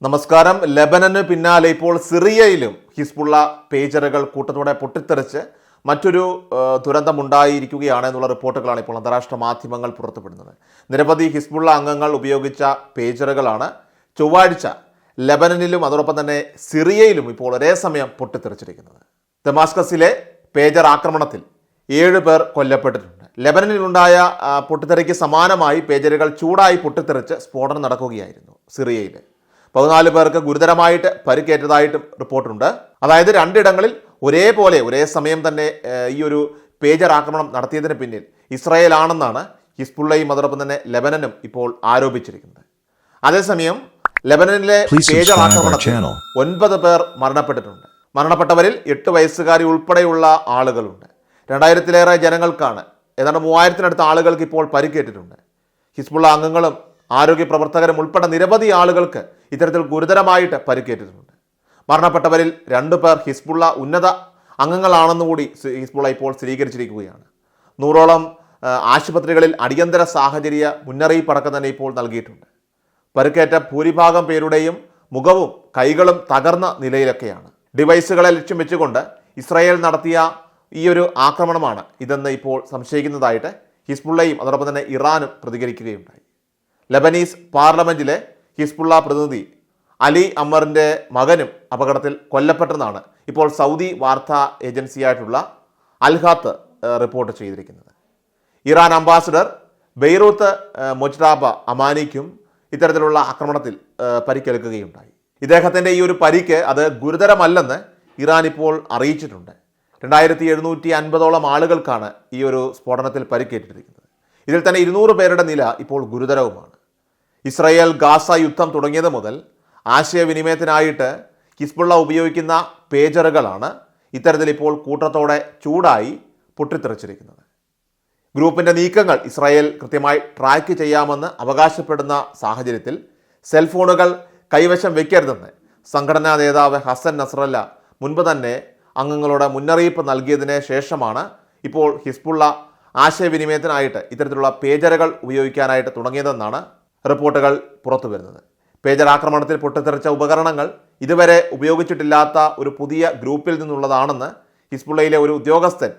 നമസ്കാരം. ലെബനന് പിന്നാലെ ഇപ്പോൾ സിറിയയിലും ഹിസ്ബുള്ള പേജറുകൾ കൂട്ടത്തോടെ പൊട്ടിത്തെറിച്ച് മറ്റൊരു ദുരന്തമുണ്ടായിരിക്കുകയാണ് എന്നുള്ള റിപ്പോർട്ടുകളാണ് ഇപ്പോൾ അന്താരാഷ്ട്ര മാധ്യമങ്ങൾ പുറത്തുവിടുന്നത്. നിരവധി ഹിസ്ബുള്ള അംഗങ്ങൾ ഉപയോഗിച്ച പേജറുകളാണ് ചൊവ്വാഴ്ച ലെബനനിലും അതോടൊപ്പം തന്നെ സിറിയയിലും ഇപ്പോൾ ഒരേ സമയം പൊട്ടിത്തെറിച്ചിരിക്കുന്നത്. ദമാസ്കസിലെ പേജർ ആക്രമണത്തിൽ 7 പേർ കൊല്ലപ്പെട്ടിട്ടുണ്ട്. ലെബനനിലുണ്ടായ പൊട്ടിത്തെറിക്ക് സമാനമായി പേജറുകൾ ചൂടായി പൊട്ടിത്തെറിച്ച് സ്ഫോടനം നടക്കുകയായിരുന്നു സിറിയയിൽ. 14 പേർക്ക് ഗുരുതരമായിട്ട് പരിക്കേറ്റതായിട്ടും റിപ്പോർട്ടുണ്ട്. അതായത് 2 ഇടങ്ങളിൽ ഒരേ സമയം തന്നെ ഈ ഒരു പേജർ ആക്രമണം നടത്തിയതിന് പിന്നിൽ ഇസ്രായേൽ ആണെന്നാണ് ഹിസ്ബുള്ളയും അതോടൊപ്പം തന്നെ ലെബനനും ഇപ്പോൾ ആരോപിച്ചിരിക്കുന്നത്. അതേസമയം ലെബനനിലെ പേജർ ആക്രമണത്തിൽ 9 പേർ മരണപ്പെട്ടിട്ടുണ്ട്. മരണപ്പെട്ടവരിൽ 8 വയസ്സുകാരി ഉൾപ്പെടെയുള്ള ആളുകളുണ്ട്. 2000-ലേറെ ജനങ്ങൾക്കാണ്, ഏതാണ്ട് 3000-നടുത്ത ആളുകൾക്ക് ഇപ്പോൾ പരിക്കേറ്റിട്ടുണ്ട്. ഹിസ്ബുള്ള അംഗങ്ങളും ആരോഗ്യ പ്രവർത്തകരും ഉൾപ്പെടെ നിരവധി ആളുകൾക്ക് ഇത്തരത്തിൽ ഗുരുതരമായിട്ട് പരിക്കേറ്റിട്ടുണ്ട്. മരണപ്പെട്ടവരിൽ 2 പേർ ഹിസ്ബുള്ള ഉന്നത അംഗങ്ങളാണെന്നുകൂടി ഹിസ്ബുള്ള ഇപ്പോൾ സ്ഥിരീകരിച്ചിരിക്കുകയാണ്. 100ഓളം ആശുപത്രികളിൽ അടിയന്തര സാഹചര്യ മുന്നറിയിപ്പ് അടക്കം തന്നെ ഇപ്പോൾ നൽകിയിട്ടുണ്ട്. പരിക്കേറ്റ ഭൂരിഭാഗം പേരുടെയും മുഖവും കൈകളും തകർന്ന നിലയിലൊക്കെയാണ്. ഡിവൈസുകളെ ലക്ഷ്യം വെച്ചുകൊണ്ട് ഇസ്രായേൽ നടത്തിയ ഈ ഒരു ആക്രമണമാണ് ഇതെന്ന് ഇപ്പോൾ സംശയിക്കുന്നതായിട്ട് ഹിസ്ബുള്ളയും അതോടൊപ്പം തന്നെ ഇറാനും പ്രതികരിക്കുകയുണ്ടായി. ലെബനീസ് പാർലമെന്റിലെ ഹിസ്ബുള്ള പ്രതിനിധി അലി അമ്മറിൻ്റെ മകനും അപകടത്തിൽ കൊല്ലപ്പെട്ടെന്നാണ് ഇപ്പോൾ സൗദി വാർത്താ ഏജൻസിയായിട്ടുള്ള അൽഹാത്ത് റിപ്പോർട്ട് ചെയ്തിരിക്കുന്നത്. ഇറാൻ അംബാസിഡർ ബെയ്റൂത്ത് മൊജ്താബ അമാനിക്കും ഇത്തരത്തിലുള്ള ആക്രമണത്തിൽ പരിക്കേൽക്കുകയുണ്ടായി. ഇദ്ദേഹത്തിൻ്റെ ഈ ഒരു പരിക്ക് അത് ഗുരുതരമല്ലെന്ന് ഇറാൻ ഇപ്പോൾ അറിയിച്ചിട്ടുണ്ട്. 2750ഓളം ആളുകൾക്കാണ് ഈ ഒരു സ്ഫോടനത്തിൽ പരിക്കേറ്റിരിക്കുന്നത്. ഇതിൽ തന്നെ 200 പേരുടെ നില ഇപ്പോൾ ഗുരുതരവുമാണ്. ഇസ്രായേൽ ഗാസ യുദ്ധം തുടങ്ങിയത് മുതൽ ആശയവിനിമയത്തിനായിട്ട് ഹിസ്ബുള്ള ഉപയോഗിക്കുന്ന പേജറുകളാണ് ഇത്തരത്തിൽ ഇപ്പോൾ കൂട്ടത്തോടെ ചൂടായി പൊട്ടിത്തെറിച്ചിരിക്കുന്നത്. ഗ്രൂപ്പിൻ്റെ നീക്കങ്ങൾ ഇസ്രായേൽ കൃത്യമായി ട്രാക്ക് ചെയ്യാമെന്ന് അവകാശപ്പെടുന്ന സാഹചര്യത്തിൽ സെൽഫോണുകൾ കൈവശം വയ്ക്കരുതെന്ന് സംഘടനാ നേതാവ് ഹസൻ നസ്രല്ല മുൻപ് തന്നെ അംഗങ്ങളോട് മുന്നറിയിപ്പ് നൽകിയതിന് ശേഷമാണ് ഇപ്പോൾ ഹിസ്ബുള്ള ആശയവിനിമയത്തിനായിട്ട് ഇത്തരത്തിലുള്ള പേജറുകൾ ഉപയോഗിക്കാനായിട്ട് തുടങ്ങിയതെന്നാണ് റിപ്പോർട്ടുകൾ പുറത്തു വരുന്നത്. പേജർ ആക്രമണത്തിൽ പൊട്ടിത്തെറിച്ച ഉപകരണങ്ങൾ ഇതുവരെ ഉപയോഗിച്ചിട്ടില്ലാത്ത ഒരു പുതിയ ഗ്രൂപ്പിൽ നിന്നുള്ളതാണെന്ന് ഹിസ്ബുള്ളയിലെ ഒരു ഉദ്യോഗസ്ഥൻ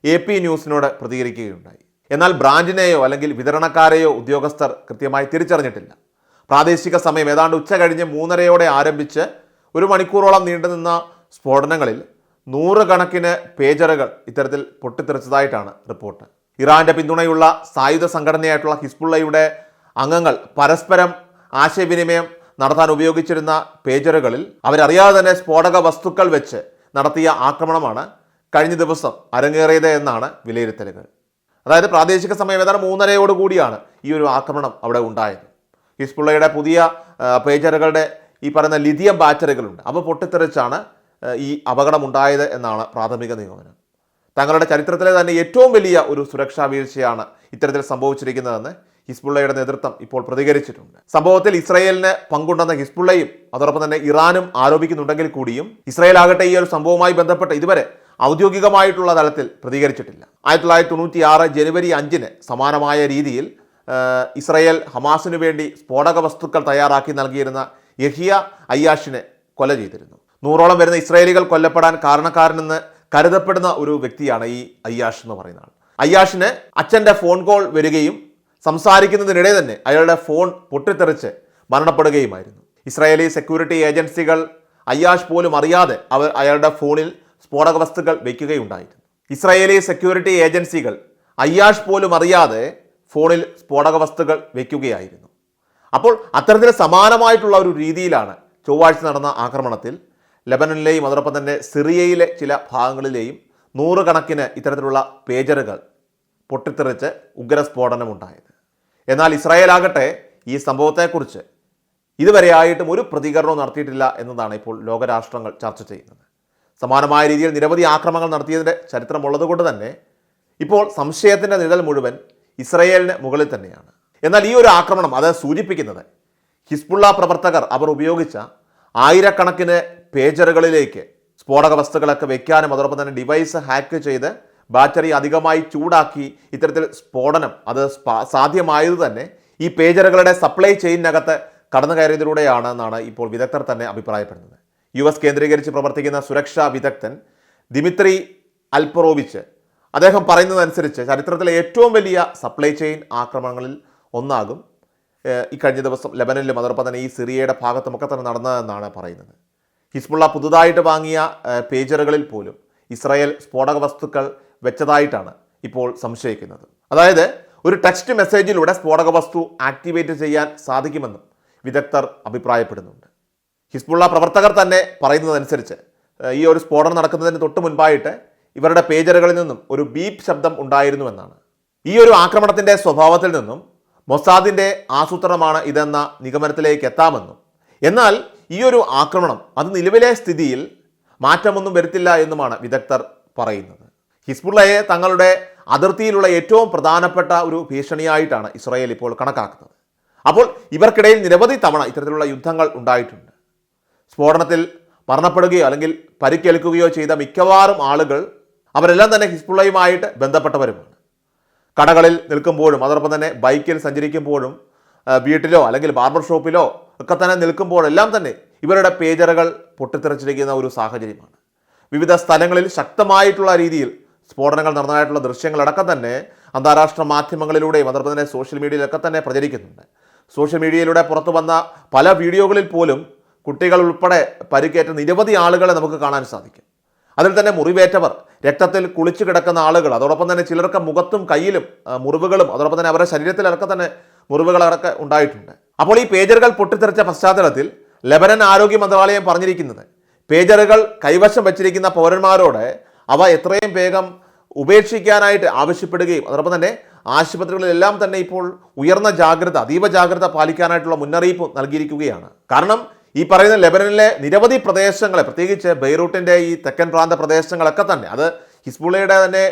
AP ന്യൂസിനോട് പ്രതികരിക്കുകയുണ്ടായി. എന്നാൽ ബ്രാൻഡിനെയോ അല്ലെങ്കിൽ വിതരണക്കാരെയോ ഉദ്യോഗസ്ഥർ കൃത്യമായി തിരിച്ചറിഞ്ഞിട്ടില്ല. പ്രാദേശിക സമയം ഏതാണ്ട് ഉച്ച കഴിഞ്ഞ് 3:30 ആരംഭിച്ച് 1 മണിക്കൂറോളം നീണ്ടുനിന്ന സ്ഫോടനങ്ങളിൽ 100 കണക്കിന് പേജറുകൾ ഇത്തരത്തിൽ പൊട്ടിത്തെറിച്ചതായിട്ടാണ് റിപ്പോർട്ട്. ഇറാന്റെ പിന്തുണയുള്ള സായുധ സംഘടനയായിട്ടുള്ള ഹിസ്ബുള്ളയുടെ അംഗങ്ങൾ പരസ്പരം ആശയവിനിമയം നടത്താൻ ഉപയോഗിച്ചിരുന്ന പേജറുകളിൽ അവരറിയാതെ തന്നെ സ്ഫോടക വസ്തുക്കൾ വെച്ച് നടത്തിയ ആക്രമണമാണ് കഴിഞ്ഞ ദിവസം അരങ്ങേറിയത് എന്നാണ് വിലയിരുത്തലുകൾ. അതായത് പ്രാദേശിക സമയം ഏതാണ്ട് 3:30 കൂടിയാണ് ഈ ഒരു ആക്രമണം അവിടെ ഉണ്ടായത്. ഹിസ്ബുള്ളയുടെ പുതിയ പേജറുകളുടെ ഈ പറയുന്ന ലിഥിയം ബാറ്ററികളുണ്ട്, അവ പൊട്ടിത്തെറിച്ചാണ് ഈ അപകടമുണ്ടായത് എന്നാണ് പ്രാഥമിക നിഗമനം. തങ്ങളുടെ ചരിത്രത്തിലെ തന്നെ ഏറ്റവും വലിയ ഒരു സുരക്ഷാ വീഴ്ചയാണ് ഇത്തരത്തിൽ സംഭവിച്ചിരിക്കുന്നതെന്ന് ഹിസ്ബുള്ളയുടെ നേതൃത്വം ഇപ്പോൾ പ്രതികരിച്ചിട്ടുണ്ട്. സംഭവത്തിൽ ഇസ്രായേലിന് പങ്കുണ്ടെന്ന ഹിസ്ബുള്ളയും അതോടൊപ്പം തന്നെ ഇറാനും ആരോപിക്കുന്നുണ്ടെങ്കിൽ കൂടിയും ഇസ്രായേൽ ആകട്ടെ ഈ ഒരു സംഭവവുമായി ബന്ധപ്പെട്ട് ഇതുവരെ ഔദ്യോഗികമായിട്ടുള്ള തലത്തിൽ പ്രതികരിച്ചിട്ടില്ല. 1996 ജനുവരി 5 സമാനമായ രീതിയിൽ ഇസ്രായേൽ ഹമാസിനു വേണ്ടി സ്ഫോടക വസ്തുക്കൾ തയ്യാറാക്കി നൽകിയിരുന്ന യഹിയ അയ്യാഷിനെ കൊല ചെയ്തിരുന്നു. 100ഓളം വരുന്ന ഇസ്രായേലികൾ കൊല്ലപ്പെടാൻ കാരണക്കാരനെന്ന് കരുതപ്പെടുന്ന ഒരു വ്യക്തിയാണ് ഈ അയ്യാഷ് എന്ന് പറയുന്ന ആൾ. അയ്യാഷിന് അച്ഛൻ്റെ ഫോൺ കോൾ വരികയും സംസാരിക്കുന്നതിനിടെ തന്നെ അയാളുടെ ഫോൺ പൊട്ടിത്തെറിച്ച് മരണപ്പെടുകയുമായിരുന്നു. ഇസ്രായേലി സെക്യൂരിറ്റി ഏജൻസികൾ അയ്യാഷ് പോലും അറിയാതെ അയാളുടെ ഫോണിൽ സ്ഫോടക വസ്തുക്കൾ വയ്ക്കുകയുണ്ടായിരുന്നു. ഇസ്രായേലി സെക്യൂരിറ്റി ഏജൻസികൾ അയ്യാഷ് പോലും അറിയാതെ ഫോണിൽ സ്ഫോടക വസ്തുക്കൾ വയ്ക്കുകയായിരുന്നു. അപ്പോൾ അത്തരത്തിൽ സമാനമായിട്ടുള്ള ഒരു രീതിയിലാണ് ചൊവ്വാഴ്ച നടന്ന ആക്രമണത്തിൽ ലെബനനിലെയും അതോടൊപ്പം തന്നെ സിറിയയിലെ ചില ഭാഗങ്ങളിലെയും 100 കണക്കിന് ഇത്തരത്തിലുള്ള പേജറുകൾ പൊട്ടിത്തെറിച്ച് ഉഗ്രസ്ഫോടനമുണ്ടായത്. എന്നാൽ ഇസ്രായേൽ ആകട്ടെ ഈ സംഭവത്തെക്കുറിച്ച് ഇതുവരെയായിട്ടും ഒരു പ്രതികരണവും നടത്തിയിട്ടില്ല എന്നതാണ് ഇപ്പോൾ ലോകരാഷ്ട്രങ്ങൾ ചർച്ച ചെയ്യുന്നത്. സമാനമായ രീതിയിൽ നിരവധി ആക്രമണങ്ങൾ നടത്തിയതിൻ്റെ ചരിത്രമുള്ളതുകൊണ്ട് തന്നെ ഇപ്പോൾ സംശയത്തിൻ്റെ നിഴൽ മുഴുവൻ ഇസ്രായേലിന് മുകളിൽ തന്നെയാണ്. എന്നാൽ ഈ ഒരു ആക്രമണം അത് സൂചിപ്പിക്കുന്നത് ഹിസ്ബുള്ള പ്രവർത്തകർ അവർ ഉപയോഗിച്ച ആയിരക്കണക്കിന് പേജറുകളിലേക്ക് സ്ഫോടക വസ്തുക്കളൊക്കെ വയ്ക്കാനും അതോടൊപ്പം തന്നെ ഡിവൈസ് ഹാക്ക് ചെയ്ത് ബാറ്ററി അധികമായി ചൂടാക്കി ഇത്തരത്തിൽ സ്ഫോടനം അത് സാധ്യമായത് തന്നെ ഈ പേജറുകളുടെ സപ്ലൈ ചെയിനകത്ത് കടന്നു കയറിയതിലൂടെയാണെന്നാണ് ഇപ്പോൾ വിദഗ്ധർ തന്നെ അഭിപ്രായപ്പെടുന്നത്. US കേന്ദ്രീകരിച്ച് പ്രവർത്തിക്കുന്ന സുരക്ഷാ വിദഗ്ധൻ ദിമിത്രി അൽപറോവിച്ച് അദ്ദേഹം പറയുന്നതനുസരിച്ച് ചരിത്രത്തിലെ ഏറ്റവും വലിയ സപ്ലൈ ചെയിൻ ആക്രമണങ്ങളിൽ ഒന്നാകും ഇക്കഴിഞ്ഞ ദിവസം ലെബനനിലും അതോടൊപ്പം തന്നെ ഈ സിറിയയുടെ ഭാഗത്തുമൊക്കെ തന്നെ നടന്നതെന്നാണ് പറയുന്നത്. ഹിസ്ബുള്ള പുതുതായിട്ട് വാങ്ങിയ പേജറുകളിൽ പോലും ഇസ്രായേൽ സ്ഫോടക വസ്തുക്കൾ വെച്ചതായിട്ടാണ് ഇപ്പോൾ സംശയിക്കുന്നത്. അതായത് ഒരു ടെക്സ്റ്റ് മെസ്സേജിലൂടെ സ്ഫോടക വസ്തു ആക്ടിവേറ്റ് ചെയ്യാൻ സാധിക്കുമെന്നും വിദഗ്ധർ അഭിപ്രായപ്പെടുന്നുണ്ട്. ഹിസ്ബുള്ള പ്രവർത്തകർ തന്നെ പറയുന്നതനുസരിച്ച് ഈ ഒരു സ്ഫോടനം നടക്കുന്നതിന് തൊട്ട് മുൻപായിട്ട് ഇവരുടെ പേജറുകളിൽ നിന്നും ഒരു ബീപ്പ് ശബ്ദം ഉണ്ടായിരുന്നുവെന്നാണ്. ഈ ഒരു ആക്രമണത്തിൻ്റെ സ്വഭാവത്തിൽ നിന്നും മൊസാദിൻ്റെ ആസൂത്രണമാണ് ഇതെന്ന നിഗമനത്തിലേക്ക് എത്താമെന്നും എന്നാൽ ഈ ഒരു ആക്രമണം അത് നിലവിലെ സ്ഥിതിയിൽ മാറ്റമൊന്നും വരുത്തില്ല എന്നുമാണ് വിദഗ്ധർ പറയുന്നത്. ഹിസ്ബുള്ളയെ തങ്ങളുടെ അതിർത്തിയിലുള്ള ഏറ്റവും പ്രധാനപ്പെട്ട ഒരു ഭീഷണിയായിട്ടാണ് ഇസ്രായേൽ ഇപ്പോൾ കണക്കാക്കുന്നത്. അപ്പോൾ ഇവർക്കിടയിൽ നിരവധി തവണ ഇത്തരത്തിലുള്ള യുദ്ധങ്ങൾ ഉണ്ടായിട്ടുണ്ട്. സ്ഫോടനത്തിൽ മരണപ്പെടുകയോ അല്ലെങ്കിൽ പരിക്കേൽക്കുകയോ ചെയ്ത മിക്കവാറും ആളുകൾ അവരെല്ലാം തന്നെ ഹിസ്ബുള്ളയുമായിട്ട് ബന്ധപ്പെട്ടവരുമാണ്. കടകളിൽ നിൽക്കുമ്പോഴും അതോടൊപ്പം തന്നെ ബൈക്കിൽ സഞ്ചരിക്കുമ്പോഴും വീട്ടിലോ അല്ലെങ്കിൽ ബാർബർ ഷോപ്പിലോ ഒക്കെ തന്നെ നിൽക്കുമ്പോഴെല്ലാം തന്നെ ഇവരുടെ പേജറുകൾ പൊട്ടിത്തെറിച്ചിരിക്കുന്ന ഒരു സാഹചര്യമാണ്. വിവിധ സ്ഥലങ്ങളിൽ ശക്തമായിട്ടുള്ള രീതിയിൽ സ്ഫോടനങ്ങൾ നടന്നതായിട്ടുള്ള ദൃശ്യങ്ങളടക്കം തന്നെ അന്താരാഷ്ട്ര മാധ്യമങ്ങളിലൂടെയും അതോടൊപ്പം തന്നെ സോഷ്യൽ മീഡിയയിലൊക്കെ തന്നെ പ്രചരിക്കുന്നുണ്ട്. സോഷ്യൽ മീഡിയയിലൂടെ പുറത്തു വന്ന പല വീഡിയോകളിൽ പോലും കുട്ടികൾ ഉൾപ്പെടെ പരിക്കേറ്റ നിരവധി ആളുകളെ നമുക്ക് കാണാൻ സാധിക്കും. അതിൽ തന്നെ മുറിവേറ്റവർ, രക്തത്തിൽ കുളിച്ചു കിടക്കുന്ന ആളുകൾ, അതോടൊപ്പം തന്നെ ചിലർക്ക് മുഖത്തും കയ്യിലും മുറിവുകളും അതോടൊപ്പം തന്നെ അവരുടെ ശരീരത്തിലൊക്കെ തന്നെ മുറിവുകളൊക്കെ ഉണ്ടായിട്ടുണ്ട്. അപ്പോൾ ഈ പേജറുകൾ പൊട്ടിത്തെറിച്ച പശ്ചാത്തലത്തിൽ ലെബനൻ ആരോഗ്യ മന്ത്രാലയം പറഞ്ഞിരിക്കുന്നത് പേജറുകൾ കൈവശം വച്ചിരിക്കുന്ന പൗരന്മാരോട് അവ എത്രയും വേഗം ഉപേക്ഷിക്കാനായിട്ട് ആവശ്യപ്പെടുകയും അതോടൊപ്പം തന്നെ ആശുപത്രികളിലെല്ലാം തന്നെ ഇപ്പോൾ ഉയർന്ന ജാഗ്രത, അതീവ ജാഗ്രത പാലിക്കാനായിട്ടുള്ള മുന്നറിയിപ്പ് നൽകിയിരിക്കുകയാണ്. കാരണം ഈ പറയുന്ന ലെബനനിലെ നിരവധി പ്രദേശങ്ങളെ, പ്രത്യേകിച്ച് ബെയ്റൂട്ടിൻ്റെ ഈ തെക്കൻ പ്രാന്ത പ്രദേശങ്ങളൊക്കെ തന്നെ അത് ഹിസ്ബുള്ളയുടെ തന്നെ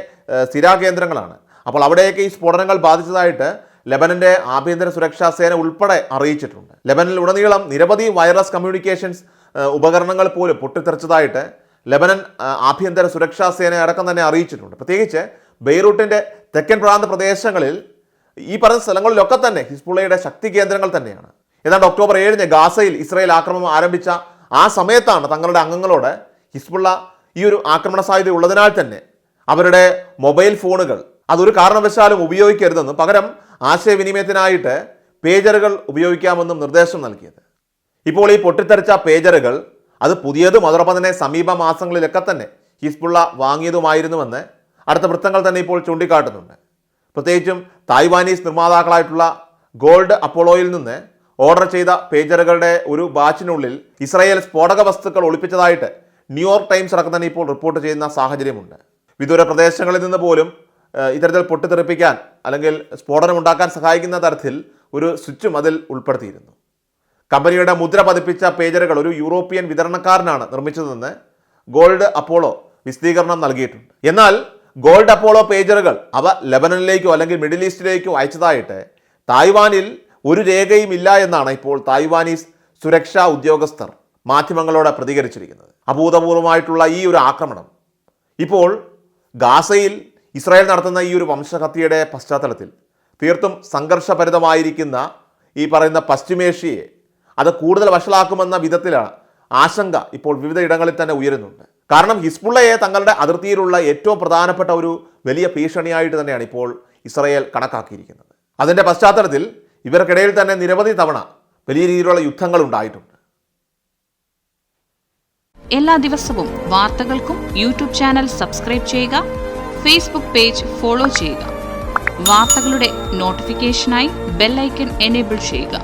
സ്ഥിരാകേന്ദ്രങ്ങളാണ്. അപ്പോൾ അവിടെയൊക്കെ ഈ സ്ഫോടനങ്ങൾ ബാധിച്ചതായിട്ട് ലെബനന്റെ ആഭ്യന്തര സുരക്ഷാ സേന ഉൾപ്പെടെ അറിയിച്ചിട്ടുണ്ട്. ലെബനിൽ ഉടനീളം നിരവധി വയർലെസ് കമ്മ്യൂണിക്കേഷൻസ് ഉപകരണങ്ങൾ പോലും പൊട്ടിത്തെറിച്ചതായിട്ട് ലെബനൻ ആഭ്യന്തര സുരക്ഷാ സേന അടക്കം തന്നെ അറിയിച്ചിട്ടുണ്ട്. പ്രത്യേകിച്ച് ബെയ്റൂട്ടിൻ്റെ തെക്കൻ പ്രാന്ത പ്രദേശങ്ങളിൽ ഈ പറഞ്ഞ സ്ഥലങ്ങളിലൊക്കെ തന്നെ ഹിസ്ബുള്ളയുടെ ശക്തി കേന്ദ്രങ്ങൾ തന്നെയാണ്. ഏതാണ്ട് ഒക്ടോബർ 7 ഗാസയിൽ ഇസ്രായേൽ ആക്രമണം ആരംഭിച്ച ആ സമയത്താണ് തങ്ങളുടെ അംഗങ്ങളോട് ഹിസ്ബുള്ള ഈ ഒരു ആക്രമണ സാധ്യത ഉള്ളതിനാൽ തന്നെ അവരുടെ മൊബൈൽ ഫോണുകൾ അതൊരു കാരണവശാലും ഉപയോഗിക്കരുതെന്നും പകരം ആശയവിനിമയത്തിനായിട്ട് പേജറുകൾ ഉപയോഗിക്കാമെന്നും നിർദ്ദേശം നൽകിയത്. ഇപ്പോൾ ഈ പൊട്ടിത്തെറിച്ച പേജറുകൾ അത് പുതിയതും അതോടൊപ്പം തന്നെ സമീപ മാസങ്ങളിലൊക്കെ തന്നെ ഹിസ്ബുള്ള വാങ്ങിയതുമായിരുന്നുവെന്ന് അടുത്ത വൃത്തങ്ങൾ തന്നെ ഇപ്പോൾ ചൂണ്ടിക്കാട്ടുന്നുണ്ട്. പ്രത്യേകിച്ചും തായ്വാനീസ് നിർമ്മാതാക്കളായിട്ടുള്ള ഗോൾഡ് അപ്പോളോയിൽ നിന്ന് ഓർഡർ ചെയ്ത പേജറുകളുടെ ഒരു ബാച്ചിനുള്ളിൽ ഇസ്രായേൽ സ്ഫോടക വസ്തുക്കൾ ഒളിപ്പിച്ചതായിട്ട് ന്യൂയോർക്ക് ടൈംസ് അടക്കം തന്നെ ഇപ്പോൾ റിപ്പോർട്ട് ചെയ്യുന്ന സാഹചര്യമുണ്ട്. വിദൂര പ്രദേശങ്ങളിൽ നിന്ന് പോലും ഇത്തരത്തിൽ പൊട്ടിത്തെറിപ്പിക്കാൻ അല്ലെങ്കിൽ സ്ഫോടനം ഉണ്ടാക്കാൻ സഹായിക്കുന്ന തരത്തിൽ ഒരു സ്വിച്ചും അതിൽ ഉൾപ്പെടുത്തിയിരുന്നു. കമ്പനിയുടെ മുദ്ര പതിപ്പിച്ച പേജറുകൾ ഒരു യൂറോപ്യൻ വിതരണക്കാരനാണ് നിർമ്മിച്ചതെന്ന് ഗോൾഡ് അപ്പോളോ വിശദീകരണം നൽകിയിട്ടുണ്ട്. എന്നാൽ ഗോൾഡ് അപ്പോളോ പേജറുകൾ അവ ലെബനനിലേക്കോ അല്ലെങ്കിൽ മിഡിൽ ഈസ്റ്റിലേക്കോ അയച്ചതായിട്ട് തായ്വാനിൽ ഒരു രേഖയും ഇല്ല എന്നാണ് ഇപ്പോൾ തായ്വാനീസ് സുരക്ഷാ ഉദ്യോഗസ്ഥർ മാധ്യമങ്ങളോട് പ്രതികരിച്ചിരിക്കുന്നത്. അഭൂതപൂർവമായിട്ടുള്ള ഈ ഒരു ആക്രമണം ഇപ്പോൾ ഗാസയിൽ ഇസ്രായേൽ നടത്തുന്ന ഈ ഒരു വംശഹത്യയുടെ പശ്ചാത്തലത്തിൽ തീർത്തും സംഘർഷഭരിതമായിരിക്കുന്ന ഈ പറയുന്ന പശ്ചിമേഷ്യയെ അത് കൂടുതൽ വഷളാക്കുമെന്ന വിധത്തിലാണ് ആശങ്ക ഇപ്പോൾ വിവിധ ഇടങ്ങളിൽ തന്നെ ഉയരുന്നുണ്ട്. കാരണം ഹിസ്ബുള്ളയെ തങ്ങളുടെ അതിർത്തിയിലുള്ള ഏറ്റവും പ്രധാനപ്പെട്ട ഒരു വലിയ ഭീഷണിയായിട്ട് തന്നെയാണ് ഇപ്പോൾ ഇസ്രായേൽ കണക്കാക്കിയിരിക്കുന്നത്. അതിൻ്റെ പശ്ചാത്തലത്തിൽ ഇവർക്കിടയിൽ തന്നെ നിരവധി തവണ വലിയ രീതിയിലുള്ള യുദ്ധങ്ങൾ ഉണ്ടായിട്ടുണ്ട്. എല്ലാ ദിവസവും വാർത്തകൾക്കും യൂട്യൂബ് ചാനൽ സബ്സ്ക്രൈബ് ചെയ്യുക, ഫേസ്ബുക്ക് പേജ് ഫോളോ ചെയ്യുക. വാർത്തകളുടെ നോട്ടിഫിക്കേഷനായി ബെൽ ഐക്കൺ എനേബിൾ ചെയ്യുക.